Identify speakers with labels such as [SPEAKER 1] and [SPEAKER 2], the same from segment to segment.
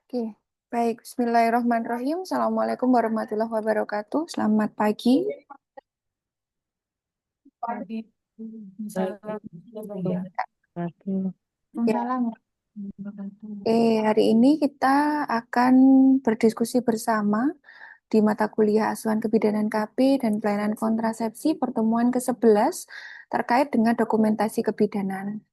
[SPEAKER 1] Oke, baik. Bismillahirrahmanirrahim. Assalamualaikum warahmatullahi wabarakatuh. Selamat pagi. Ya, hari ini kita akan berdiskusi bersama di mata kuliah Asuhan Kebidanan KB dan Pelayanan Kontrasepsi pertemuan ke-11 terkait dengan dokumentasi kebidanan.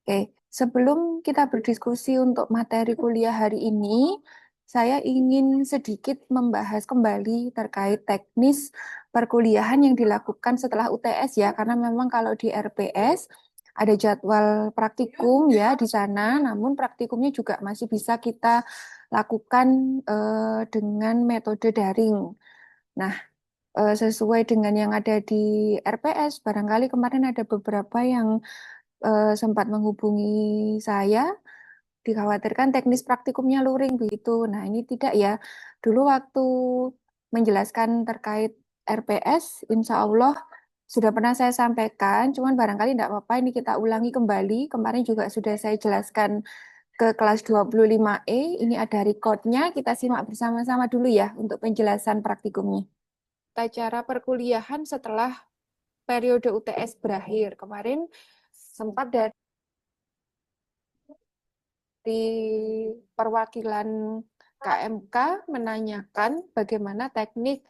[SPEAKER 1] Oke, sebelum kita berdiskusi untuk materi kuliah hari ini, saya ingin sedikit membahas kembali terkait teknis perkuliahan yang dilakukan setelah UTS ya, karena memang kalau di RPS ada jadwal praktikum ya di sana, namun praktikumnya juga masih bisa kita lakukan dengan metode daring. Nah, sesuai dengan yang ada di RPS, barangkali kemarin ada beberapa yang sempat menghubungi saya, dikhawatirkan teknis praktikumnya luring begitu. Nah, ini tidak ya. Dulu waktu menjelaskan terkait RPS, insya Allah sudah pernah saya sampaikan, cuman barangkali tidak apa-apa, ini kita ulangi kembali. Kemarin juga sudah saya jelaskan ke kelas 25E, ini ada recordnya, kita simak bersama-sama dulu ya untuk penjelasan praktikumnya. Tata cara perkuliahan setelah periode UTS berakhir. Kemarin sempat dari perwakilan KMK menanyakan bagaimana teknik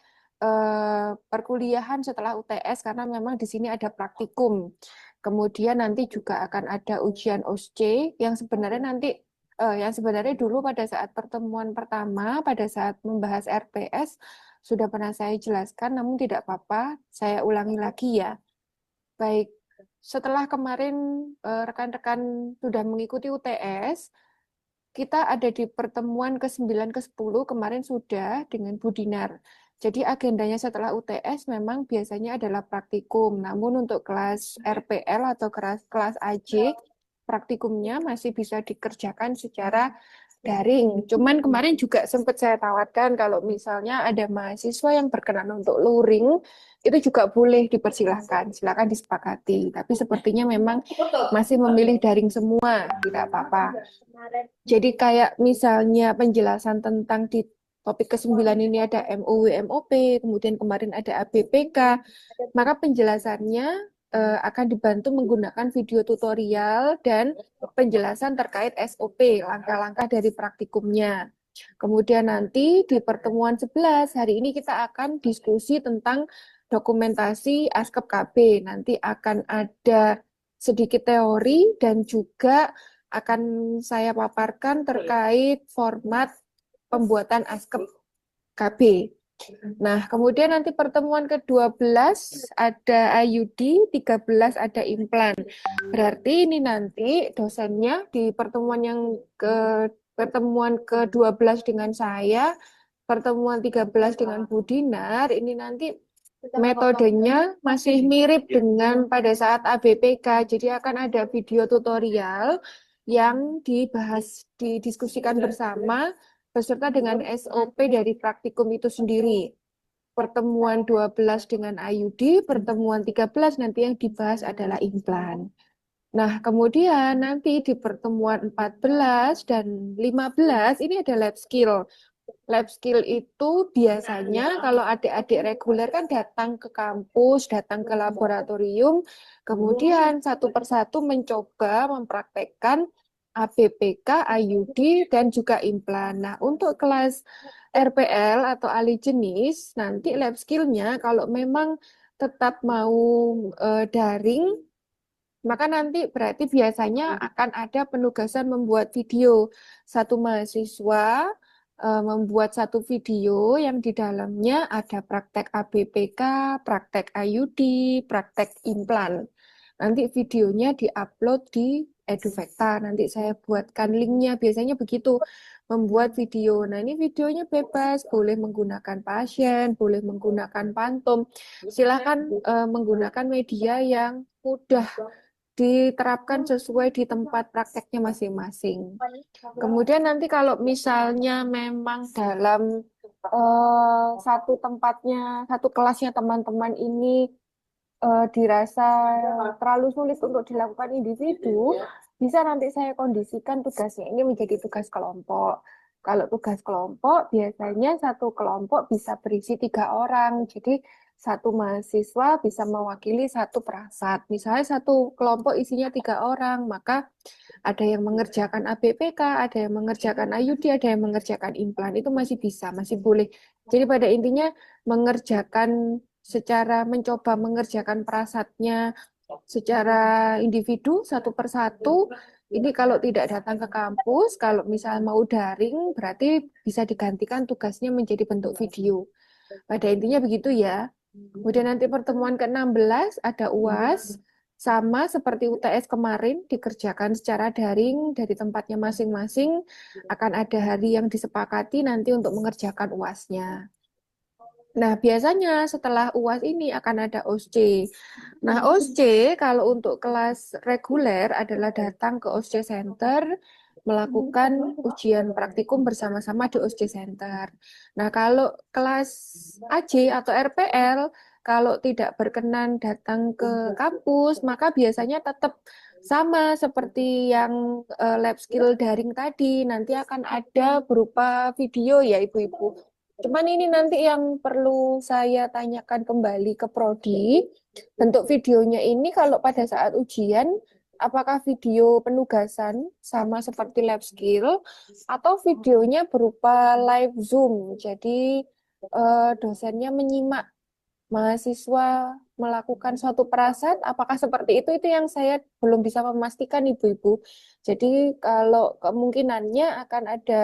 [SPEAKER 1] perkuliahan setelah UTS karena memang di sini ada praktikum. Kemudian nanti juga akan ada ujian OSCE yang sebenarnya dulu pada saat pertemuan pertama pada saat membahas RPS sudah pernah saya jelaskan, namun tidak apa-apa, saya ulangi lagi ya. Baik, setelah kemarin rekan-rekan sudah mengikuti UTS, kita ada di pertemuan ke-9 ke-10 kemarin sudah dengan Bu Dinar. Jadi agendanya setelah UTS memang biasanya adalah praktikum. Namun untuk kelas RPL atau kelas AJ, praktikumnya masih bisa dikerjakan secara daring. Cuman kemarin juga sempat saya tawarkan kalau misalnya ada mahasiswa yang berkenan untuk luring, itu juga boleh dipersilahkan, silakan disepakati. Tapi sepertinya memang masih memilih daring semua, tidak apa-apa. Jadi kayak misalnya penjelasan tentang di topik ke-9 ini ada MOW, MOP, kemudian kemarin ada ABPK, maka penjelasannya akan dibantu menggunakan video tutorial dan penjelasan terkait SOP, langkah-langkah dari praktikumnya. Kemudian nanti di pertemuan 11 hari ini kita akan diskusi tentang dokumentasi ASKEP KB. Nanti akan ada sedikit teori dan juga akan saya paparkan terkait format pembuatan ASKEP KB. Nah, kemudian nanti pertemuan ke-12 ada IUD, 13 ada implan. Berarti ini nanti dosennya di pertemuan ke-12 dengan saya, pertemuan 13 dengan Bu Dinar, ini nanti metodenya masih mirip dengan pada saat ABPK. Jadi akan ada video tutorial yang didiskusikan bersama beserta dengan SOP dari praktikum itu sendiri. Pertemuan 12 dengan IUD, pertemuan 13 nanti yang dibahas adalah implan. Nah, kemudian nanti di pertemuan 14 dan 15 ini ada lab skill. Lab skill itu biasanya kalau adik-adik reguler kan datang ke kampus, datang ke laboratorium, kemudian satu persatu mencoba mempraktekkan ABPK, IUD, dan juga implan. Nah, untuk kelas RPL atau ahli jenis, nanti lab skill-nya kalau memang tetap mau daring, maka nanti berarti biasanya akan ada penugasan membuat video. Satu mahasiswa membuat satu video yang di dalamnya ada praktek ABPK, praktek IUD, praktek implan. Nanti videonya diupload di Eduvecta. Nanti saya buatkan linknya. Biasanya begitu membuat video. Nah, ini videonya bebas, boleh menggunakan pasien, boleh menggunakan pantom. Silakan menggunakan media yang mudah diterapkan sesuai di tempat prakteknya masing-masing. Kemudian nanti kalau misalnya memang dalam satu tempatnya, satu kelasnya teman-teman ini dirasa terlalu sulit untuk dilakukan individu, bisa nanti saya kondisikan tugasnya ini menjadi tugas kelompok. Kalau tugas kelompok, biasanya satu kelompok bisa berisi 3 orang. Jadi satu mahasiswa bisa mewakili satu prasat. Misalnya satu kelompok isinya 3 orang, maka ada yang mengerjakan ABPK, ada yang mengerjakan IUD, ada yang mengerjakan implan. Itu masih bisa, masih boleh. Jadi pada intinya mengerjakan secara mencoba mengerjakan prasatnya secara individu satu persatu. Ini kalau tidak datang ke kampus, kalau misal mau daring, berarti bisa digantikan tugasnya menjadi bentuk video. Pada intinya begitu ya. Kemudian nanti pertemuan ke-16 ada UAS, sama seperti UTS kemarin, dikerjakan secara daring dari tempatnya masing-masing. Akan ada hari yang disepakati nanti untuk mengerjakan UASnya. Nah, biasanya setelah UAS ini akan ada OSCE. Nah, OSCE kalau untuk kelas reguler adalah datang ke OSCE Center, melakukan ujian praktikum bersama-sama di OSCE Center. Nah, kalau kelas AJ atau RPL, kalau tidak berkenan datang ke kampus, maka biasanya tetap sama seperti yang lab skill daring tadi, nanti akan ada berupa video ya Ibu-Ibu. Cuman ini nanti yang perlu saya tanyakan kembali ke Prodi, bentuk videonya ini kalau pada saat ujian, apakah video penugasan sama seperti lab skill, atau videonya berupa live Zoom, jadi dosennya menyimak mahasiswa melakukan suatu prasat, apakah seperti itu yang saya belum bisa memastikan Ibu-Ibu. Jadi kalau kemungkinannya akan ada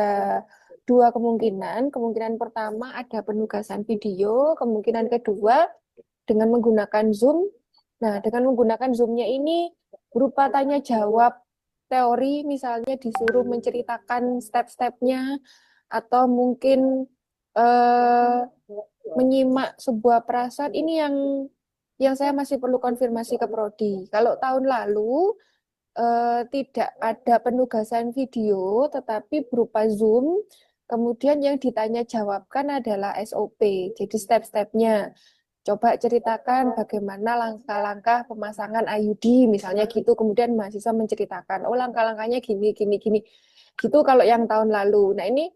[SPEAKER 1] 2 kemungkinan. Kemungkinan pertama ada penugasan video, kemungkinan kedua dengan menggunakan Zoom. Nah, dengan menggunakan Zoom-nya ini berupa tanya jawab teori, misalnya disuruh menceritakan step-stepnya, atau mungkin eh, menyimak sebuah prasat. Ini yang saya masih perlu konfirmasi ke Prodi. Kalau tahun lalu tidak ada penugasan video, tetapi berupa Zoom. Kemudian yang ditanya jawabkan adalah SOP, jadi step-stepnya. Coba ceritakan bagaimana langkah-langkah pemasangan IUD, misalnya gitu. Kemudian mahasiswa menceritakan, oh langkah-langkahnya gini, gini, gini. Gitu kalau yang tahun lalu. Nah ini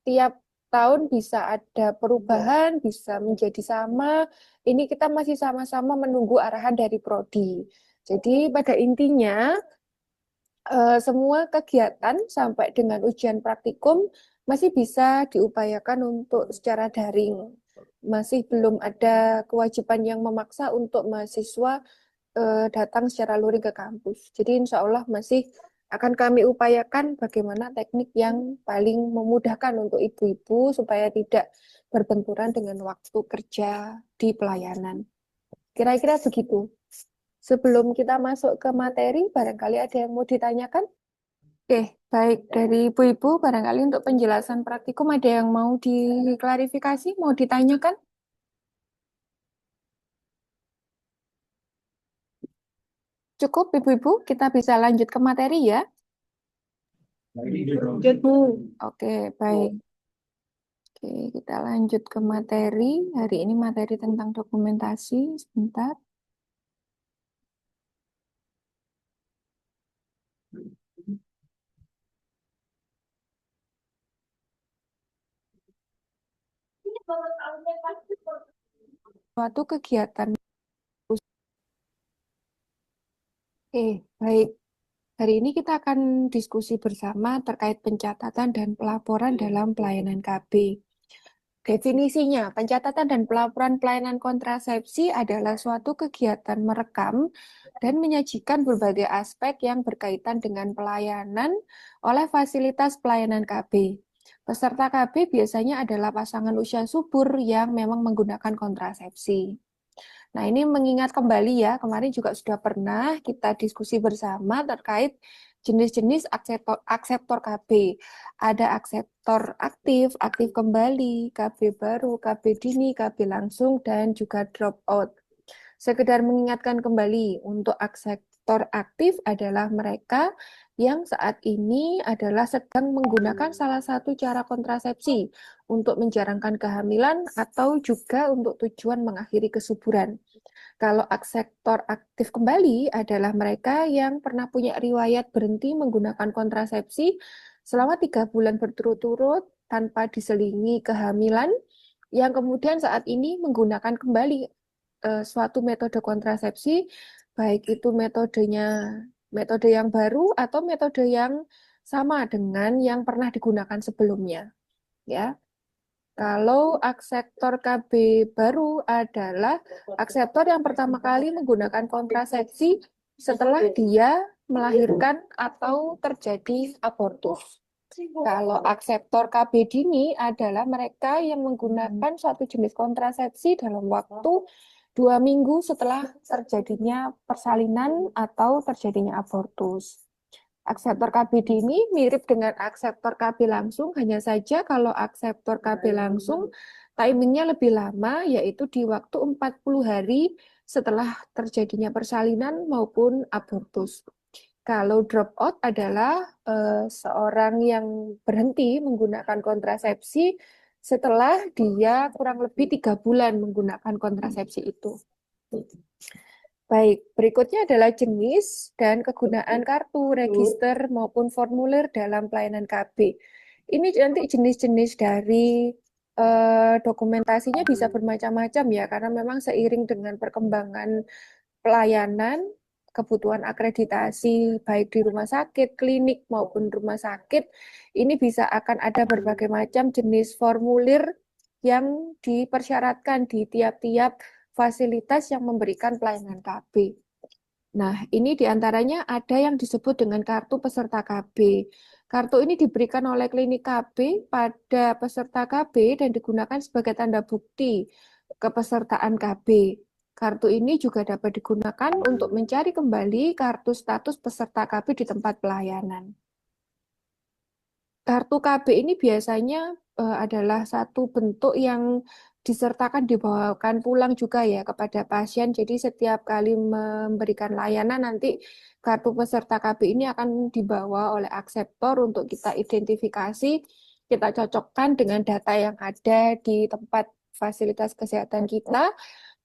[SPEAKER 1] tiap tahun bisa ada perubahan, bisa menjadi sama. Ini kita masih sama-sama menunggu arahan dari Prodi. Jadi pada intinya semua kegiatan sampai dengan ujian praktikum masih bisa diupayakan untuk secara daring. Masih belum ada kewajiban yang memaksa untuk mahasiswa datang secara luring ke kampus. Jadi insya Allah masih akan kami upayakan bagaimana teknik yang paling memudahkan untuk ibu-ibu supaya tidak berbenturan dengan waktu kerja di pelayanan. Kira-kira begitu. Sebelum kita masuk ke materi, barangkali ada yang mau ditanyakan? Oke, baik. Dari Ibu-Ibu, barangkali untuk penjelasan praktikum ada yang mau diklarifikasi, mau ditanyakan? Cukup, Ibu-Ibu, kita bisa lanjut ke materi ya. Lanjut, Bu. Oke, baik. Oke, kita lanjut ke materi. Hari ini materi tentang dokumentasi. Sebentar. Suatu kegiatan. Oke, baik. Hari ini kita akan diskusi bersama terkait pencatatan dan pelaporan dalam pelayanan KB. Definisinya, pencatatan dan pelaporan pelayanan kontrasepsi adalah suatu kegiatan merekam dan menyajikan berbagai aspek yang berkaitan dengan pelayanan oleh fasilitas pelayanan KB. Peserta KB biasanya adalah pasangan usia subur yang memang menggunakan kontrasepsi. Nah, ini mengingat kembali ya, kemarin juga sudah pernah kita diskusi bersama terkait jenis-jenis akseptor KB. Ada akseptor aktif, aktif kembali, KB baru, KB dini, KB langsung, dan juga drop out. Sekedar mengingatkan kembali, untuk akseptor aktif adalah mereka yang saat ini adalah sedang menggunakan salah satu cara kontrasepsi untuk menjarangkan kehamilan atau juga untuk tujuan mengakhiri kesuburan. Kalau sektor aktif kembali adalah mereka yang pernah punya riwayat berhenti menggunakan kontrasepsi selama 3 bulan berturut-turut tanpa diselingi kehamilan, yang kemudian saat ini menggunakan kembali suatu metode kontrasepsi, baik itu metode yang baru atau metode yang sama dengan yang pernah digunakan sebelumnya, ya. Kalau akseptor KB baru adalah akseptor yang pertama kali menggunakan kontrasepsi setelah dia melahirkan atau terjadi abortus. Kalau akseptor KB dini adalah mereka yang menggunakan suatu jenis kontrasepsi dalam waktu 2 minggu setelah terjadinya persalinan atau terjadinya abortus. Akseptor KB dini mirip dengan akseptor KB langsung, hanya saja kalau akseptor KB langsung timingnya lebih lama, yaitu di waktu 40 hari setelah terjadinya persalinan maupun abortus. Kalau drop out adalah seorang yang berhenti menggunakan kontrasepsi setelah dia kurang lebih 3 bulan menggunakan kontrasepsi itu. Baik, berikutnya adalah jenis dan kegunaan kartu, register, maupun formulir dalam pelayanan KB. Ini nanti jenis-jenis dari dokumentasinya bisa bermacam-macam ya, karena memang seiring dengan perkembangan pelayanan, kebutuhan akreditasi, baik di rumah sakit, klinik, maupun rumah sakit, ini bisa akan ada berbagai macam jenis formulir yang dipersyaratkan di tiap-tiap fasilitas yang memberikan pelayanan KB. Nah, ini diantaranya ada yang disebut dengan kartu peserta KB. Kartu ini diberikan oleh klinik KB pada peserta KB dan digunakan sebagai tanda bukti kepesertaan KB. Kartu ini juga dapat digunakan untuk mencari kembali kartu status peserta KB di tempat pelayanan. Kartu KB ini biasanya adalah satu bentuk yang disertakan dibawakan pulang juga ya kepada pasien. Jadi setiap kali memberikan layanan nanti kartu peserta KB ini akan dibawa oleh akseptor untuk kita identifikasi, kita cocokkan dengan data yang ada di tempat fasilitas kesehatan kita,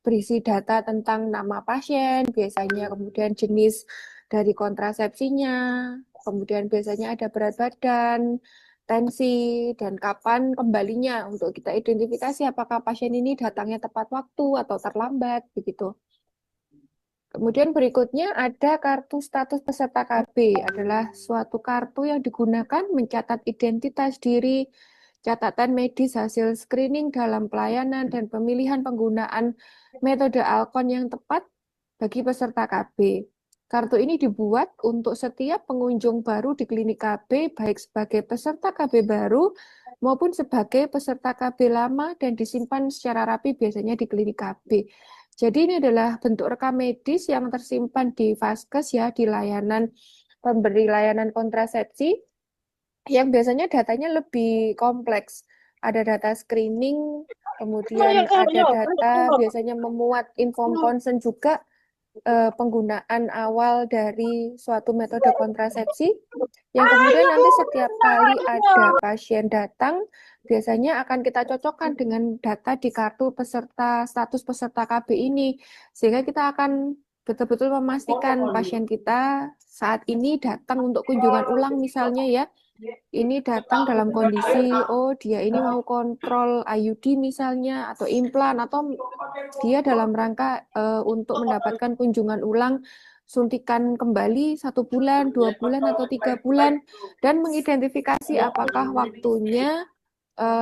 [SPEAKER 1] berisi data tentang nama pasien, biasanya kemudian jenis dari kontrasepsinya, kemudian biasanya ada berat badan, tensi, dan kapan kembalinya untuk kita identifikasi apakah pasien ini datangnya tepat waktu atau terlambat, begitu. Kemudian berikutnya ada kartu status peserta KB, adalah suatu kartu yang digunakan mencatat identitas diri, catatan medis hasil screening dalam pelayanan, dan pemilihan penggunaan metode Alkon yang tepat bagi peserta KB. Kartu ini dibuat untuk setiap pengunjung baru di klinik KB, baik sebagai peserta KB baru maupun sebagai peserta KB lama, dan disimpan secara rapi biasanya di klinik KB. Jadi ini adalah bentuk rekam medis yang tersimpan di Vaskes ya, di layanan pemberi layanan kontrasepsi, yang biasanya datanya lebih kompleks. Ada data screening, kemudian ada data biasanya memuat inform consent juga, penggunaan awal dari suatu metode kontrasepsi, yang kemudian nanti setiap kali ada pasien datang, biasanya akan kita cocokkan dengan data di kartu peserta status peserta KB ini, sehingga kita akan betul-betul memastikan pasien kita saat ini datang untuk kunjungan ulang misalnya ya. Ini datang dalam kondisi, oh dia ini mau kontrol IUD misalnya, atau implan, atau dia dalam rangka untuk mendapatkan kunjungan ulang suntikan kembali 1 bulan, 2 bulan, atau 3 bulan, dan mengidentifikasi apakah waktunya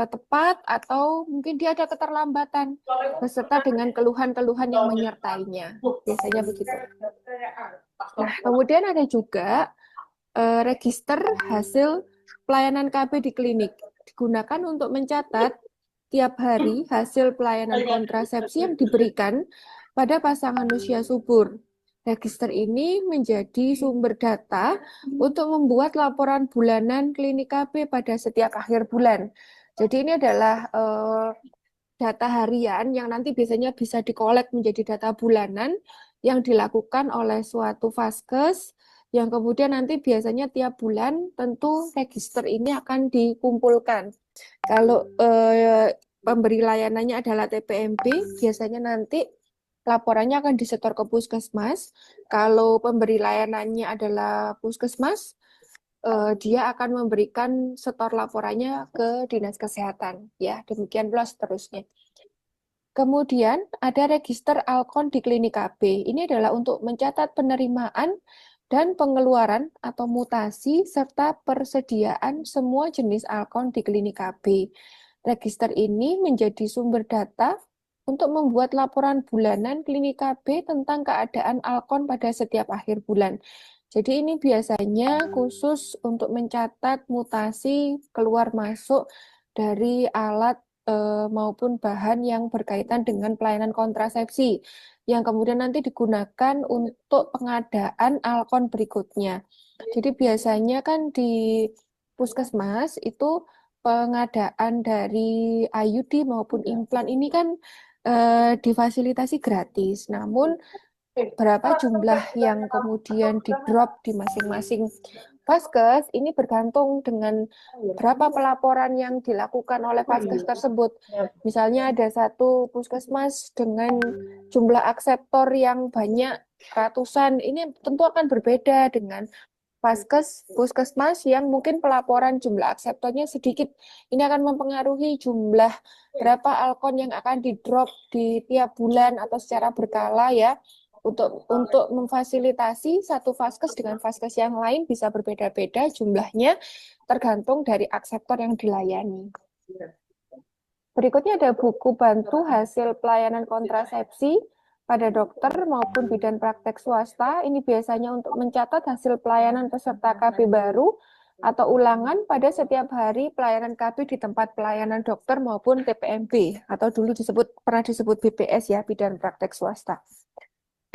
[SPEAKER 1] tepat atau mungkin dia ada keterlambatan beserta dengan keluhan-keluhan yang menyertainya. Biasanya begitu. Nah, kemudian ada juga register hasil pelayanan KB di klinik. Digunakan untuk mencatat tiap hari hasil pelayanan kontrasepsi yang diberikan pada pasangan usia subur. Register ini menjadi sumber data untuk membuat laporan bulanan klinik KB pada setiap akhir bulan. Jadi ini adalah data harian yang nanti biasanya bisa dikolek menjadi data bulanan yang dilakukan oleh suatu vaskes, yang kemudian nanti biasanya tiap bulan tentu register ini akan dikumpulkan. Kalau pemberi layanannya adalah TPMP, biasanya nanti laporannya akan disetor ke puskesmas. Kalau pemberi layanannya adalah puskesmas, dia akan memberikan setor laporannya ke Dinas Kesehatan. Ya, demikian pula seterusnya. Kemudian ada register Alkon di Klinik KB. Ini adalah untuk mencatat penerimaan dan pengeluaran atau mutasi serta persediaan semua jenis Alkon di Klinik KB. Register ini menjadi sumber data untuk membuat laporan bulanan Klinik KB tentang keadaan Alkon pada setiap akhir bulan. Jadi ini biasanya khusus untuk mencatat mutasi keluar masuk dari alat maupun bahan yang berkaitan dengan pelayanan kontrasepsi yang kemudian nanti digunakan untuk pengadaan Alkon berikutnya. Jadi biasanya kan di puskesmas itu pengadaan dari IUD maupun implan ini kan difasilitasi gratis. Namun berapa jumlah yang kemudian di-drop di masing-masing Vaskes ini bergantung dengan berapa pelaporan yang dilakukan oleh Vaskes tersebut. Misalnya ada satu puskesmas dengan jumlah akseptor yang banyak ratusan, ini tentu akan berbeda dengan puskesmas yang mungkin pelaporan jumlah akseptornya sedikit. Ini akan mempengaruhi jumlah berapa Alkon yang akan di-drop di tiap bulan atau secara berkala ya. Untuk memfasilitasi satu vaskes dengan vaskes yang lain bisa berbeda-beda jumlahnya tergantung dari akseptor yang dilayani. Berikutnya ada buku bantu hasil pelayanan kontrasepsi pada dokter maupun bidan praktek swasta. Ini biasanya untuk mencatat hasil pelayanan peserta KB baru atau ulangan pada setiap hari pelayanan KB di tempat pelayanan dokter maupun TPMB atau dulu pernah disebut BPS ya, bidan praktek swasta.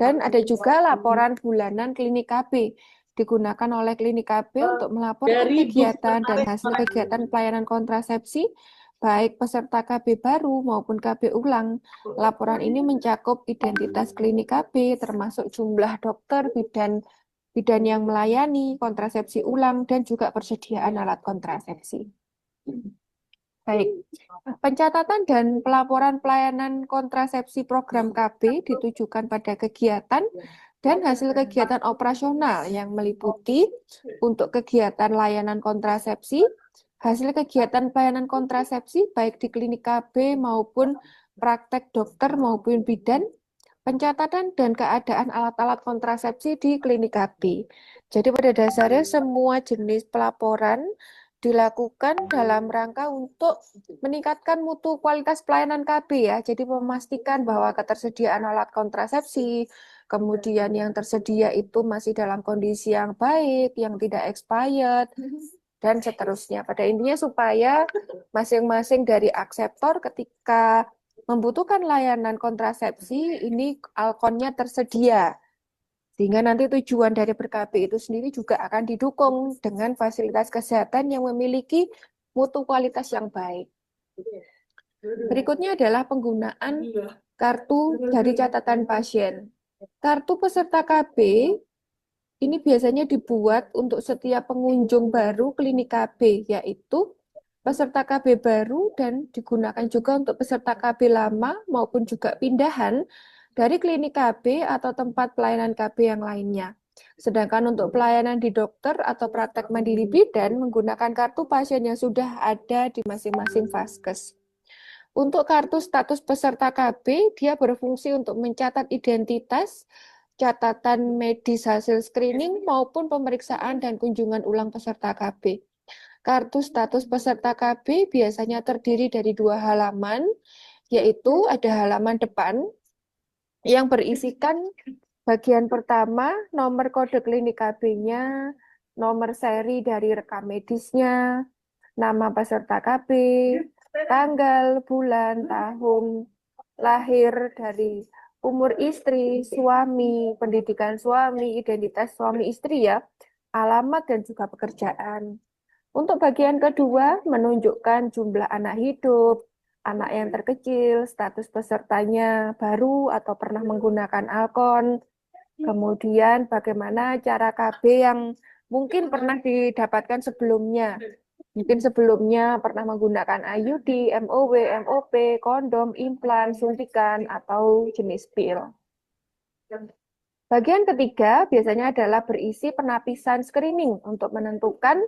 [SPEAKER 1] Dan ada juga laporan bulanan Klinik KB. Digunakan oleh Klinik KB untuk melaporkan kegiatan dan hasil kegiatan pelayanan kontrasepsi, baik peserta KB baru maupun KB ulang. Laporan ini mencakup identitas Klinik KB, termasuk jumlah dokter, bidan yang melayani, kontrasepsi ulang, dan juga persediaan alat kontrasepsi. Baik, pencatatan dan pelaporan pelayanan kontrasepsi program KB ditujukan pada kegiatan dan hasil kegiatan operasional yang meliputi untuk kegiatan layanan kontrasepsi, hasil kegiatan pelayanan kontrasepsi baik di klinik KB maupun praktek dokter maupun bidan, pencatatan dan keadaan alat-alat kontrasepsi di klinik KB. Jadi pada dasarnya semua jenis pelaporan dilakukan dalam rangka untuk meningkatkan mutu kualitas pelayanan KB ya. Jadi memastikan bahwa ketersediaan alat kontrasepsi, kemudian yang tersedia itu masih dalam kondisi yang baik, yang tidak expired, dan seterusnya. Pada intinya supaya masing-masing dari akseptor ketika membutuhkan layanan kontrasepsi, ini Alkonnya tersedia. Sehingga nanti tujuan dari ber-KB itu sendiri juga akan didukung dengan fasilitas kesehatan yang memiliki mutu kualitas yang baik. Berikutnya adalah penggunaan kartu dari catatan pasien. Kartu peserta KB ini biasanya dibuat untuk setiap pengunjung baru klinik KB, yaitu peserta KB baru dan digunakan juga untuk peserta KB lama maupun juga pindahan dari klinik KB atau tempat pelayanan KB yang lainnya. Sedangkan untuk pelayanan di dokter atau praktek mandiri bidan menggunakan kartu pasien yang sudah ada di masing-masing vaskes. Untuk kartu status peserta KB, dia berfungsi untuk mencatat identitas, catatan medis hasil screening maupun pemeriksaan dan kunjungan ulang peserta KB. Kartu status peserta KB biasanya terdiri dari 2 halaman, yaitu ada halaman depan yang berisikan bagian pertama, nomor kode klinik KB-nya, nomor seri dari rekam medisnya, nama peserta KB, tanggal, bulan, tahun, lahir dari umur istri, suami, pendidikan suami, identitas suami istri ya, alamat dan juga pekerjaan. Untuk bagian kedua, menunjukkan jumlah anak hidup, anak yang terkecil, status pesertanya baru atau pernah menggunakan Alkon, kemudian bagaimana cara KB yang mungkin pernah didapatkan sebelumnya. Mungkin sebelumnya pernah menggunakan IUD, MOW, MOP, kondom, implan, suntikan, atau jenis pil. Bagian ketiga biasanya adalah berisi penapisan screening untuk menentukan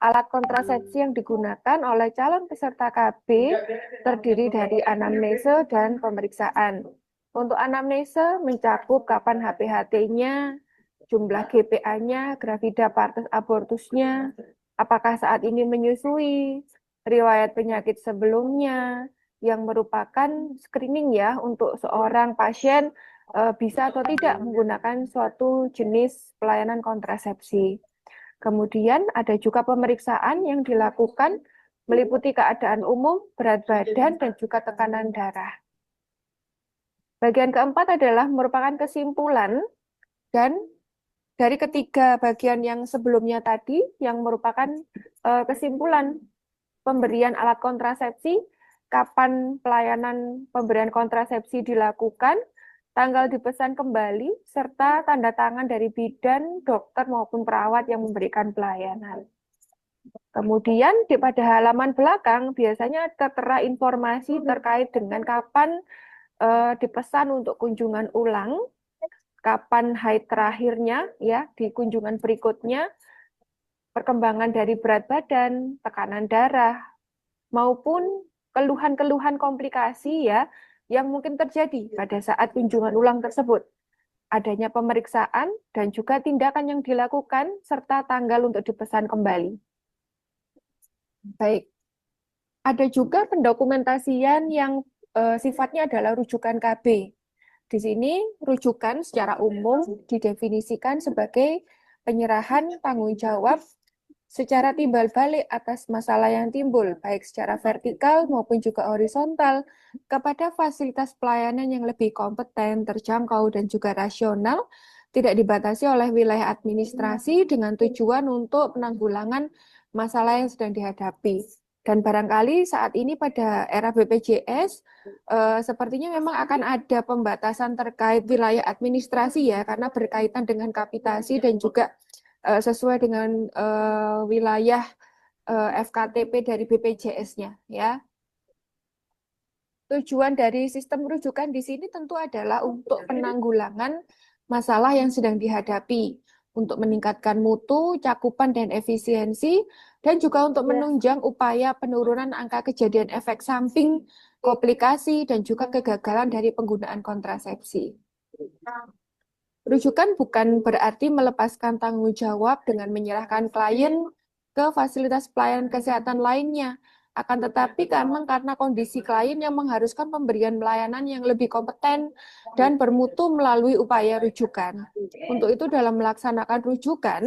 [SPEAKER 1] alat kontrasepsi yang digunakan oleh calon peserta KB terdiri dari anamnese dan pemeriksaan. Untuk anamnese mencakup kapan HPHT-nya, jumlah GPA-nya, gravida partus abortusnya, apakah saat ini menyusui, riwayat penyakit sebelumnya, yang merupakan screening ya untuk seorang pasien bisa atau tidak menggunakan suatu jenis pelayanan kontrasepsi. Kemudian ada juga pemeriksaan yang dilakukan meliputi keadaan umum, berat badan, dan juga tekanan darah. Bagian keempat adalah merupakan kesimpulan dan dari ketiga bagian yang sebelumnya tadi yang merupakan kesimpulan pemberian alat kontrasepsi, kapan pelayanan pemberian kontrasepsi dilakukan, tanggal dipesan kembali, serta tanda tangan dari bidan, dokter maupun perawat yang memberikan pelayanan. Kemudian pada halaman belakang biasanya tertera informasi terkait dengan kapan dipesan untuk kunjungan ulang, kapan haid terakhirnya ya di kunjungan berikutnya, perkembangan dari berat badan, tekanan darah, maupun keluhan-keluhan komplikasi ya yang mungkin terjadi pada saat kunjungan ulang tersebut. Adanya pemeriksaan dan juga tindakan yang dilakukan serta tanggal untuk dipesan kembali. Baik, ada juga pendokumentasian yang sifatnya adalah rujukan KB. Di sini rujukan secara umum didefinisikan sebagai penyerahan tanggung jawab secara timbal balik atas masalah yang timbul, baik secara vertikal maupun juga horizontal, kepada fasilitas pelayanan yang lebih kompeten, terjangkau, dan juga rasional, tidak dibatasi oleh wilayah administrasi dengan tujuan untuk penanggulangan masalah yang sedang dihadapi. Dan barangkali saat ini pada era BPJS, sepertinya memang akan ada pembatasan terkait wilayah administrasi ya, karena berkaitan dengan kapitasi dan juga sesuai dengan wilayah FKTP dari BPJS-nya ya. Tujuan dari sistem rujukan di sini tentu adalah untuk penanggulangan masalah yang sedang dihadapi, untuk meningkatkan mutu, cakupan dan efisiensi, dan juga untuk menunjang upaya penurunan angka kejadian efek samping, komplikasi dan juga kegagalan dari penggunaan kontrasepsi. Rujukan bukan berarti melepaskan tanggung jawab dengan menyerahkan klien ke fasilitas pelayanan kesehatan lainnya. Akan tetapi karena kondisi klien yang mengharuskan pemberian pelayanan yang lebih kompeten dan bermutu melalui upaya rujukan. Untuk itu dalam melaksanakan rujukan,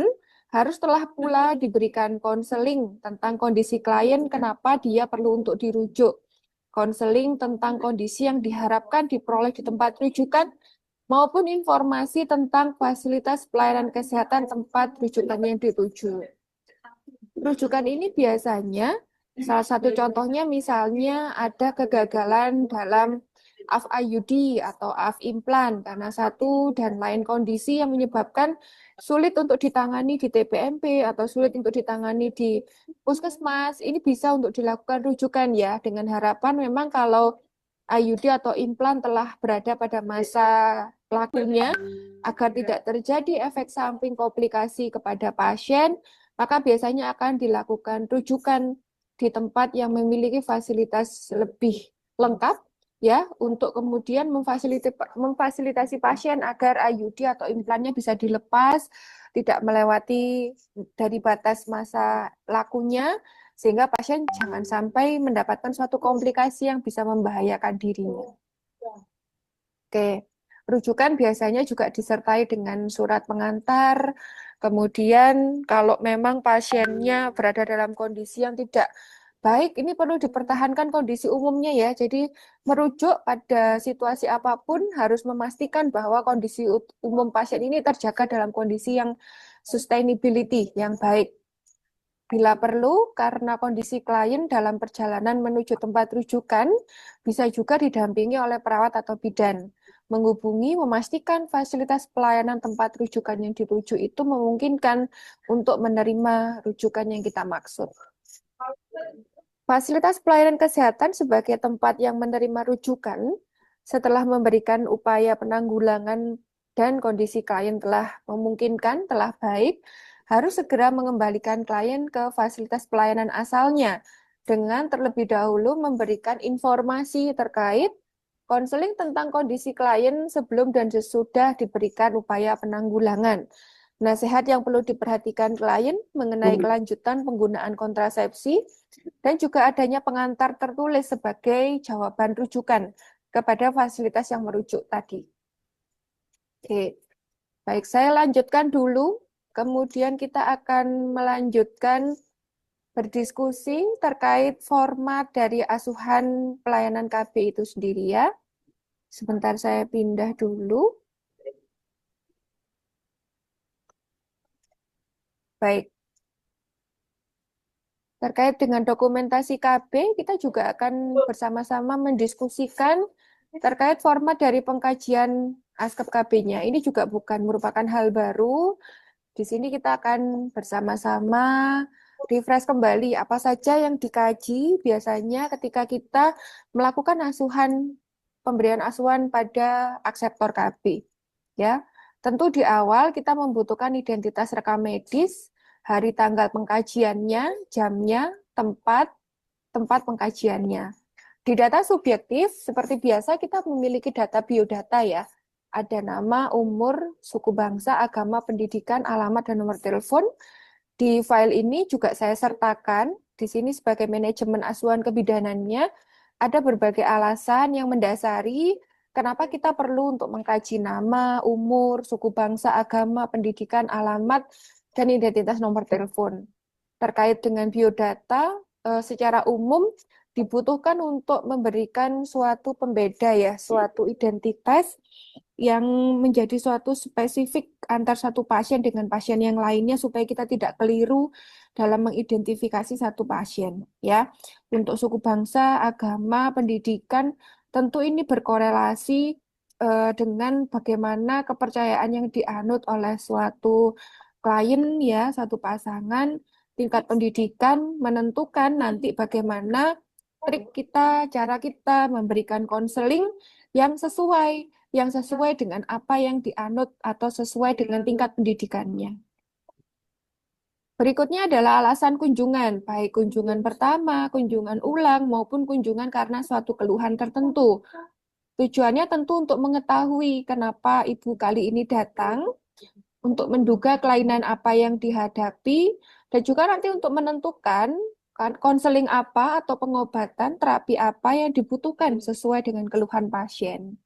[SPEAKER 1] harus telah pula diberikan konseling tentang kondisi klien, kenapa dia perlu untuk dirujuk. Konseling tentang kondisi yang diharapkan diperoleh di tempat rujukan, maupun informasi tentang fasilitas pelayanan kesehatan tempat rujukan yang dituju. Rujukan ini biasanya, salah satu contohnya misalnya ada kegagalan dalam AF-IUD atau AF-implan karena satu dan lain kondisi yang menyebabkan sulit untuk ditangani di TPMP atau sulit untuk ditangani di puskesmas. Ini bisa untuk dilakukan rujukan ya, dengan harapan memang kalau IUD atau implan telah berada pada masa lakunya, agar tidak terjadi efek samping komplikasi kepada pasien, maka biasanya akan dilakukan rujukan di tempat yang memiliki fasilitas lebih lengkap ya untuk kemudian memfasilitasi pasien agar IUD atau implannya bisa dilepas, tidak melewati dari batas masa lakunya, sehingga pasien jangan sampai mendapatkan suatu komplikasi yang bisa membahayakan dirinya. Oke, rujukan biasanya juga disertai dengan surat pengantar. Kemudian kalau memang pasiennya berada dalam kondisi yang tidak baik, ini perlu dipertahankan kondisi umumnya ya. Jadi merujuk pada situasi apapun harus memastikan bahwa kondisi umum pasien ini terjaga dalam kondisi yang sustainability, yang baik. Bila perlu, karena kondisi klien dalam perjalanan menuju tempat rujukan, bisa juga didampingi oleh perawat atau bidan. Menghubungi, memastikan fasilitas pelayanan tempat rujukan yang dituju itu memungkinkan untuk menerima rujukan yang kita maksud. Fasilitas pelayanan kesehatan sebagai tempat yang menerima rujukan setelah memberikan upaya penanggulangan dan kondisi klien telah memungkinkan, telah baik, harus segera mengembalikan klien ke fasilitas pelayanan asalnya dengan terlebih dahulu memberikan informasi terkait konseling tentang kondisi klien sebelum dan sesudah diberikan upaya penanggulangan. Nasihat yang perlu diperhatikan klien mengenai kelanjutan penggunaan kontrasepsi dan juga adanya pengantar tertulis sebagai jawaban rujukan kepada fasilitas yang merujuk tadi. Oke, baik, saya lanjutkan dulu. Kemudian kita akan melanjutkan berdiskusi terkait format dari asuhan pelayanan KB itu sendiri ya. Sebentar saya pindah dulu. Baik, terkait dengan dokumentasi KB, kita juga akan bersama-sama mendiskusikan terkait format dari pengkajian ASKEP KB-nya. Ini juga bukan merupakan hal baru. Di sini kita akan bersama-sama refresh kembali apa saja yang dikaji biasanya ketika kita melakukan pemberian asuhan pada akseptor KB. Ya, tentu di awal kita membutuhkan identitas rekam medis, hari tanggal pengkajiannya, jamnya, tempat pengkajiannya. Di data subjektif, seperti biasa kita memiliki data biodata ya. Ada nama, umur, suku bangsa, agama, pendidikan, alamat, dan nomor telepon. Di file ini juga saya sertakan, di sini sebagai manajemen asuhan kebidanannya, ada berbagai alasan yang mendasari kenapa kita perlu untuk mengkaji nama, umur, suku bangsa, agama, pendidikan, alamat, dan identitas nomor telepon. Terkait dengan biodata, secara umum dibutuhkan untuk memberikan suatu pembeda ya, suatu identitas yang menjadi suatu spesifik antar satu pasien dengan pasien yang lainnya supaya kita tidak keliru dalam mengidentifikasi satu pasien ya. Untuk suku bangsa, agama, pendidikan tentu ini berkorelasi dengan bagaimana kepercayaan yang dianut oleh suatu klien ya, satu pasangan, tingkat pendidikan menentukan nanti bagaimana trik kita, cara kita memberikan konseling yang sesuai dengan apa yang dianut atau sesuai dengan tingkat pendidikannya. Berikutnya adalah alasan kunjungan, baik kunjungan pertama, kunjungan ulang, maupun kunjungan karena suatu keluhan tertentu. Tujuannya tentu untuk mengetahui kenapa ibu kali ini datang, untuk menduga kelainan apa yang dihadapi, dan juga nanti untuk menentukan konseling apa atau pengobatan, terapi apa yang dibutuhkan sesuai dengan keluhan pasien.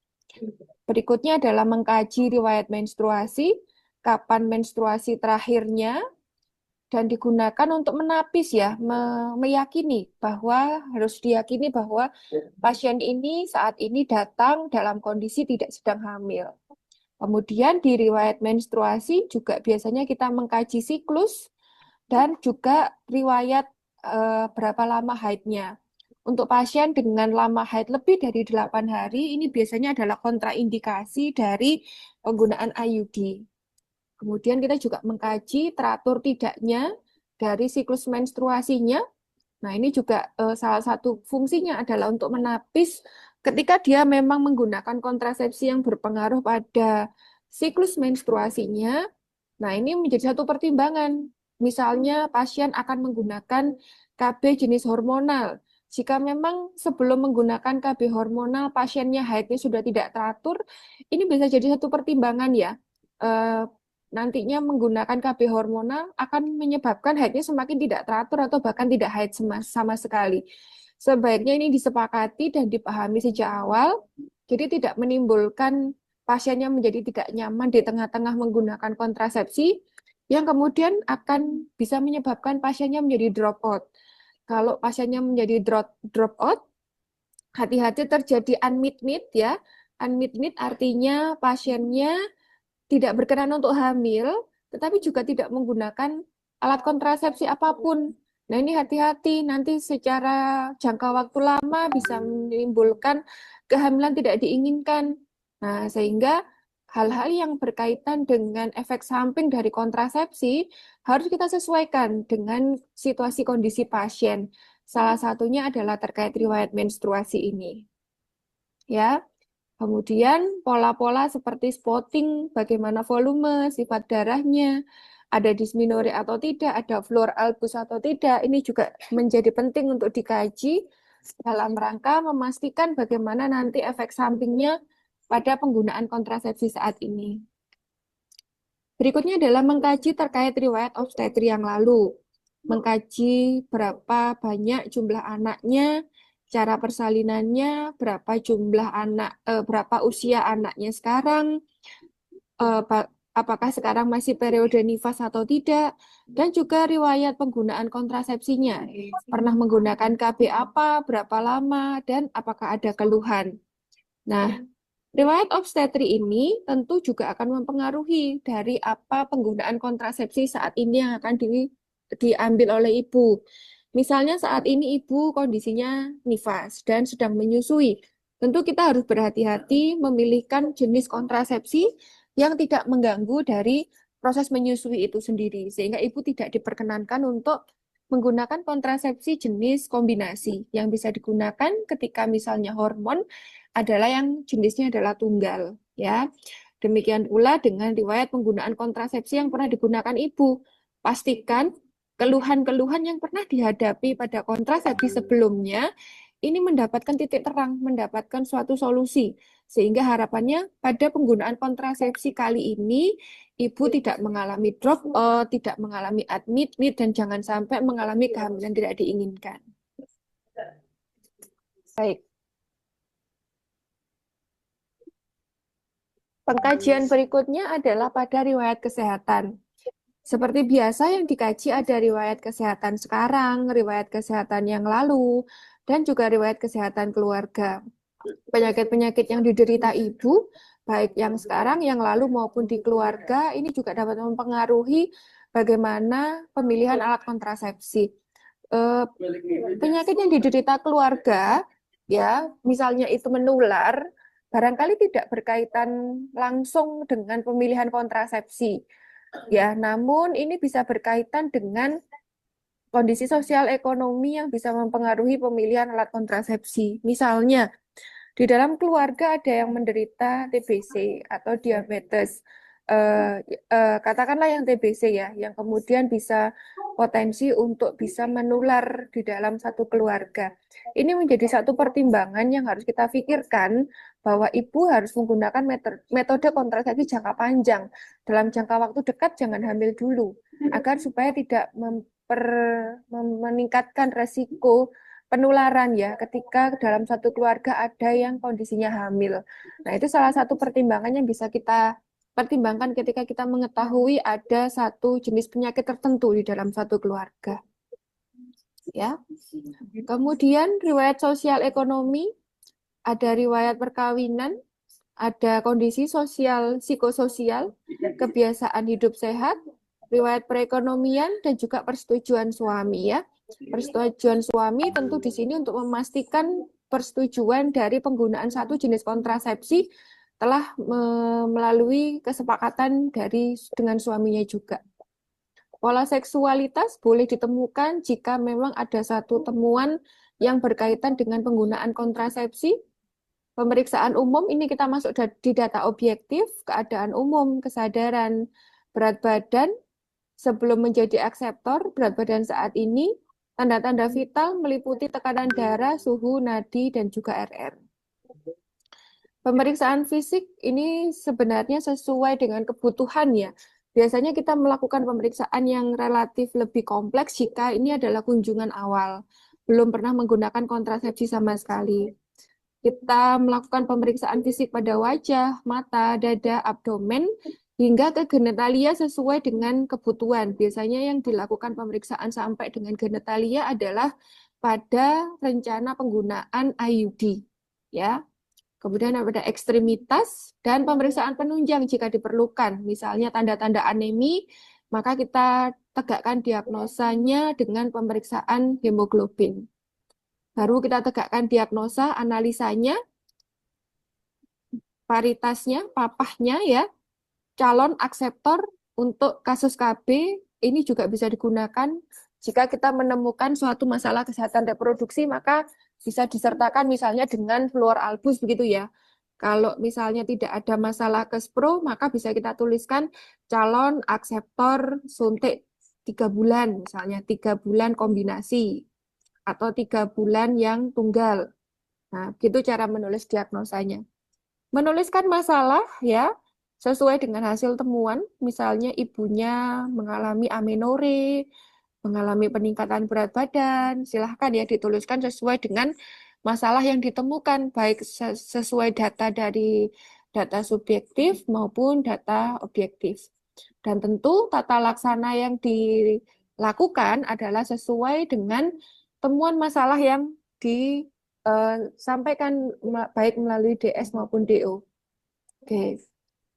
[SPEAKER 1] Berikutnya adalah mengkaji riwayat menstruasi, kapan menstruasi terakhirnya, dan digunakan untuk menapis ya, meyakini bahwa harus diyakini bahwa pasien ini saat ini datang dalam kondisi tidak sedang hamil. Kemudian di riwayat menstruasi juga biasanya kita mengkaji siklus dan juga riwayat berapa lama haidnya. Untuk pasien dengan lama haid lebih dari 8 hari, ini biasanya adalah kontraindikasi dari penggunaan IUD. Kemudian kita juga mengkaji teratur tidaknya dari siklus menstruasinya. Nah, ini juga salah satu fungsinya adalah untuk menapis ketika dia memang menggunakan kontrasepsi yang berpengaruh pada siklus menstruasinya. Nah, ini menjadi satu pertimbangan. Misalnya pasien akan menggunakan KB jenis hormonal. Jika memang sebelum menggunakan KB hormonal pasiennya haidnya sudah tidak teratur, ini bisa jadi satu pertimbangan ya. Eh, Nantinya menggunakan KB hormonal akan menyebabkan haidnya semakin tidak teratur atau bahkan tidak haid sama sekali. Sebaiknya ini disepakati dan dipahami sejak awal, jadi tidak menimbulkan pasiennya menjadi tidak nyaman di tengah-tengah menggunakan kontrasepsi, yang kemudian akan bisa menyebabkan pasiennya menjadi drop out. Kalau pasiennya menjadi drop out, hati-hati terjadi unmet need ya. Unmet need artinya pasiennya tidak berkenan untuk hamil, tetapi juga tidak menggunakan alat kontrasepsi apapun. Nah, ini hati-hati, nanti secara jangka waktu lama bisa menimbulkan kehamilan tidak diinginkan. Nah, sehingga hal-hal yang berkaitan dengan efek samping dari kontrasepsi harus kita sesuaikan dengan situasi kondisi pasien. Salah satunya adalah terkait riwayat menstruasi ini. Ya. Kemudian pola-pola seperti spotting, bagaimana volume, sifat darahnya, ada dysmenorrhea atau tidak, ada floor albus atau tidak, ini juga menjadi penting untuk dikaji dalam rangka memastikan bagaimana nanti efek sampingnya pada penggunaan kontrasepsi saat ini. Berikutnya adalah mengkaji terkait riwayat obstetri yang lalu. Mengkaji berapa banyak jumlah anaknya, cara persalinannya, berapa jumlah berapa usia anaknya sekarang, apakah sekarang masih periode nifas atau tidak, dan juga riwayat penggunaan kontrasepsinya. Pernah menggunakan KB apa, berapa lama, dan apakah ada keluhan. Nah, riwayat obstetri ini tentu juga akan mempengaruhi dari apa penggunaan kontrasepsi saat ini yang akan diambil oleh ibu. Misalnya saat ini ibu kondisinya nifas dan sedang menyusui. Tentu kita harus berhati-hati memilihkan jenis kontrasepsi yang tidak mengganggu dari proses menyusui itu sendiri. Sehingga ibu tidak diperkenankan untuk menggunakan kontrasepsi jenis kombinasi yang bisa digunakan ketika misalnya hormon adalah yang jenisnya adalah tunggal, ya. Demikian pula dengan riwayat penggunaan kontrasepsi yang pernah digunakan ibu. Pastikan keluhan-keluhan yang pernah dihadapi pada kontrasepsi sebelumnya ini mendapatkan titik terang, mendapatkan suatu solusi. Sehingga harapannya pada penggunaan kontrasepsi kali ini ibu tidak mengalami drop out, tidak mengalami admit, dan jangan sampai mengalami kehamilan tidak diinginkan. Baik. Pengkajian berikutnya adalah pada riwayat kesehatan. Seperti biasa yang dikaji ada riwayat kesehatan sekarang, riwayat kesehatan yang lalu, dan juga riwayat kesehatan keluarga. Penyakit-penyakit yang diderita ibu, baik yang sekarang, yang lalu maupun di keluarga, ini juga dapat mempengaruhi bagaimana pemilihan alat kontrasepsi. Penyakit yang diderita keluarga, ya, misalnya itu menular, barangkali tidak berkaitan langsung dengan pemilihan kontrasepsi. Ya, namun ini bisa berkaitan dengan kondisi sosial ekonomi yang bisa mempengaruhi pemilihan alat kontrasepsi. Misalnya, di dalam keluarga ada yang menderita TBC atau diabetes. Katakanlah yang TBC ya, yang kemudian bisa potensi untuk bisa menular di dalam satu keluarga. Ini menjadi satu pertimbangan yang harus kita pikirkan bahwa ibu harus menggunakan metode kontrasepsi jangka panjang. Dalam jangka waktu dekat jangan hamil dulu, agar supaya tidak meningkatkan resiko penularan ya ketika dalam satu keluarga ada yang kondisinya hamil. Nah, itu salah satu pertimbangan yang bisa kita pertimbangkan ketika kita mengetahui ada satu jenis penyakit tertentu di dalam satu keluarga. Ya. Kemudian riwayat sosial ekonomi, ada riwayat perkawinan, ada kondisi sosial psikososial, kebiasaan hidup sehat, riwayat perekonomian, dan juga persetujuan suami ya. Persetujuan suami tentu di sini untuk memastikan persetujuan dari penggunaan satu jenis kontrasepsi telah melalui kesepakatan dengan suaminya juga. Pola seksualitas boleh ditemukan jika memang ada satu temuan yang berkaitan dengan penggunaan kontrasepsi. Pemeriksaan umum ini kita masuk di data objektif, keadaan umum, kesadaran, berat badan, sebelum menjadi akseptor, berat badan saat ini, tanda-tanda vital meliputi tekanan darah, suhu, nadi, dan juga RR. Pemeriksaan fisik ini sebenarnya sesuai dengan kebutuhan ya. Biasanya kita melakukan pemeriksaan yang relatif lebih kompleks jika ini adalah kunjungan awal. Belum pernah menggunakan kontrasepsi sama sekali. Kita melakukan pemeriksaan fisik pada wajah, mata, dada, abdomen, hingga ke genitalia sesuai dengan kebutuhan. Biasanya yang dilakukan pemeriksaan sampai dengan genitalia adalah pada rencana penggunaan IUD. Ya. Kemudian ada ekstremitas dan pemeriksaan penunjang jika diperlukan. Misalnya tanda-tanda anemi, maka kita tegakkan diagnosanya dengan pemeriksaan hemoglobin. Baru kita tegakkan diagnosa, analisanya, paritasnya, papahnya ya, calon akseptor untuk kasus KB ini juga bisa digunakan jika kita menemukan suatu masalah kesehatan reproduksi, maka bisa disertakan misalnya dengan fluor albus begitu ya. Kalau misalnya tidak ada masalah Kespro, maka bisa kita tuliskan calon akseptor suntik 3 bulan, misalnya 3 bulan kombinasi atau 3 bulan yang tunggal. Nah, gitu cara menulis diagnosanya. Menuliskan masalah ya sesuai dengan hasil temuan, misalnya ibunya mengalami amenore, mengalami peningkatan berat badan, silahkan ya dituliskan sesuai dengan masalah yang ditemukan, baik sesuai data dari data subjektif maupun data objektif. Dan tentu tata laksana yang dilakukan adalah sesuai dengan temuan masalah yang disampaikan baik melalui DS maupun DO. Oke.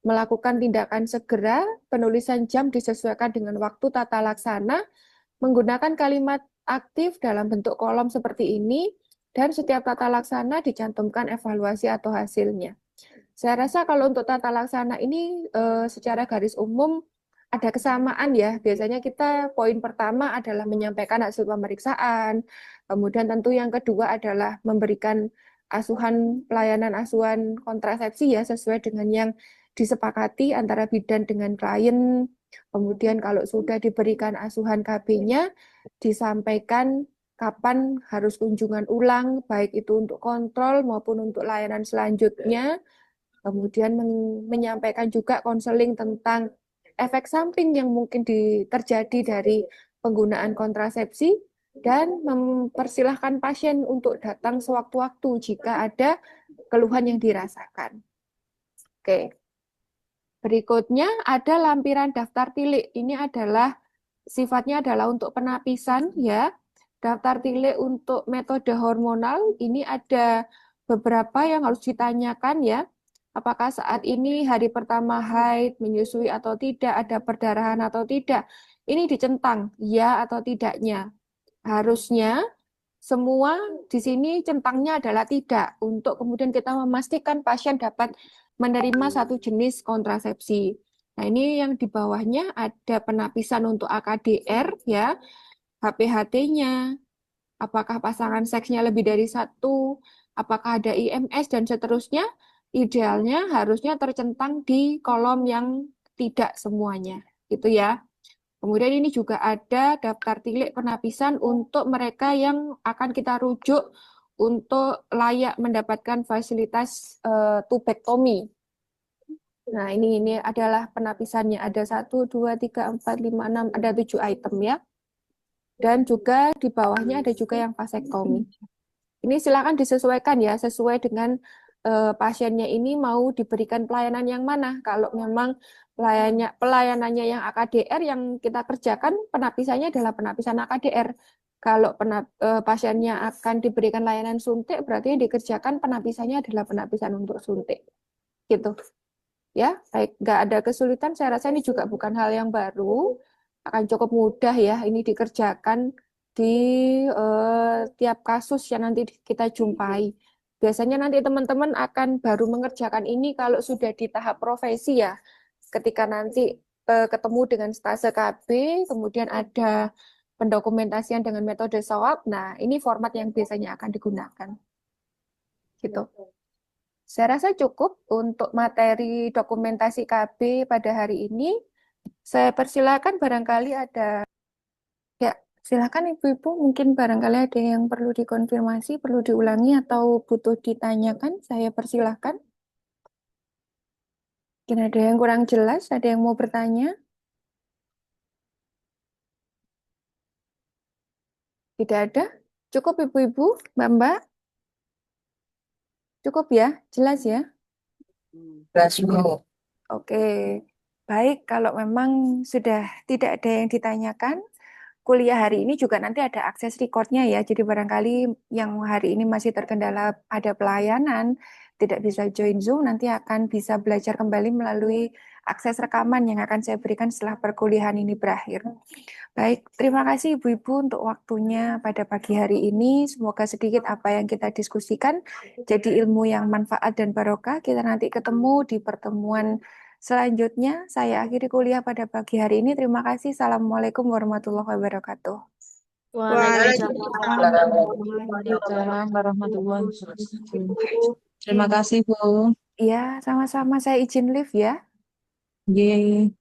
[SPEAKER 1] Melakukan tindakan segera, penulisan jam disesuaikan dengan waktu tata laksana, menggunakan kalimat aktif dalam bentuk kolom seperti ini, dan setiap tata laksana dicantumkan evaluasi atau hasilnya. Saya rasa kalau untuk tata laksana ini secara garis umum ada kesamaan ya. Biasanya kita poin pertama adalah menyampaikan hasil pemeriksaan, kemudian tentu yang kedua adalah memberikan pelayanan asuhan kontrasepsi ya sesuai dengan yang disepakati antara bidan dengan klien. Kemudian kalau sudah diberikan asuhan KB-nya, disampaikan kapan harus kunjungan ulang, baik itu untuk kontrol maupun untuk layanan selanjutnya. Kemudian menyampaikan juga konseling tentang efek samping yang mungkin terjadi dari penggunaan kontrasepsi dan mempersilahkan pasien untuk datang sewaktu-waktu jika ada keluhan yang dirasakan. Oke. Berikutnya ada lampiran daftar tilik. Ini adalah sifatnya adalah untuk penapisan ya. Daftar tilik untuk metode hormonal ini ada beberapa yang harus ditanyakan ya. Apakah saat ini hari pertama haid, menyusui atau tidak, ada perdarahan atau tidak. Ini dicentang ya atau tidaknya. Harusnya semua di sini centangnya adalah tidak untuk kemudian kita memastikan pasien dapat menerima satu jenis kontrasepsi. Nah, ini yang di bawahnya ada penapisan untuk AKDR ya, HPHT-nya, apakah pasangan seksnya lebih dari satu, apakah ada IMS dan seterusnya. Idealnya harusnya tercentang di kolom yang tidak semuanya, gitu ya. Kemudian ini juga ada daftar tilik penapisan untuk mereka yang akan kita rujuk untuk layak mendapatkan fasilitas tubektomi. Nah, ini adalah penapisannya. Ada 1, 2, 3, 4, 5, 6, ada 7 item ya. Dan juga di bawahnya ada juga yang vasektomi. Ini silakan disesuaikan ya, sesuai dengan pasiennya ini mau diberikan pelayanan yang mana. Kalau memang pelayanannya yang AKDR yang kita kerjakan, penapisannya adalah penapisan AKDR. Kalau pasiennya akan diberikan layanan suntik, berarti yang dikerjakan penapisannya adalah penapisan untuk suntik. Gitu. Ya, baik, nggak ada kesulitan. Saya rasa ini juga bukan hal yang baru, akan cukup mudah ya. Ini dikerjakan di tiap kasus yang nanti kita jumpai. Biasanya nanti teman-teman akan baru mengerjakan ini kalau sudah di tahap profesi ya. Ketika nanti ketemu dengan stase KB, kemudian ada pendokumentasian dengan metode SOAP. Nah, ini format yang biasanya akan digunakan. Gitu. Saya rasa cukup untuk materi dokumentasi KB pada hari ini. Saya persilakan barangkali ada. Ya, silakan Ibu-Ibu, mungkin barangkali ada yang perlu dikonfirmasi, perlu diulangi atau butuh ditanyakan, saya persilahkan. Mungkin ada yang kurang jelas, ada yang mau bertanya? Tidak ada? Cukup Ibu-Ibu, Mbak-Mbak? Cukup ya? Jelas ya?
[SPEAKER 2] Jelas, Bu.
[SPEAKER 1] Oke, baik. Kalau memang sudah tidak ada yang ditanyakan, kuliah hari ini juga nanti ada akses recordnya ya. Jadi barangkali yang hari ini masih terkendala ada pelayanan, tidak bisa join Zoom, nanti akan bisa belajar kembali melalui akses rekaman yang akan saya berikan setelah perkuliahan ini berakhir. Baik, terima kasih Ibu-Ibu untuk waktunya pada pagi hari ini. Semoga sedikit apa yang kita diskusikan jadi ilmu yang manfaat dan barokah. Kita nanti ketemu di pertemuan selanjutnya. Saya akhiri kuliah pada pagi hari ini. Terima kasih. Assalamualaikum warahmatullahi wabarakatuh.
[SPEAKER 3] Waalaikumsalam warahmatullahi wabarakatuh. Terima kasih, Bu.
[SPEAKER 1] Ya, sama-sama saya izin live ya.
[SPEAKER 2] Yeay.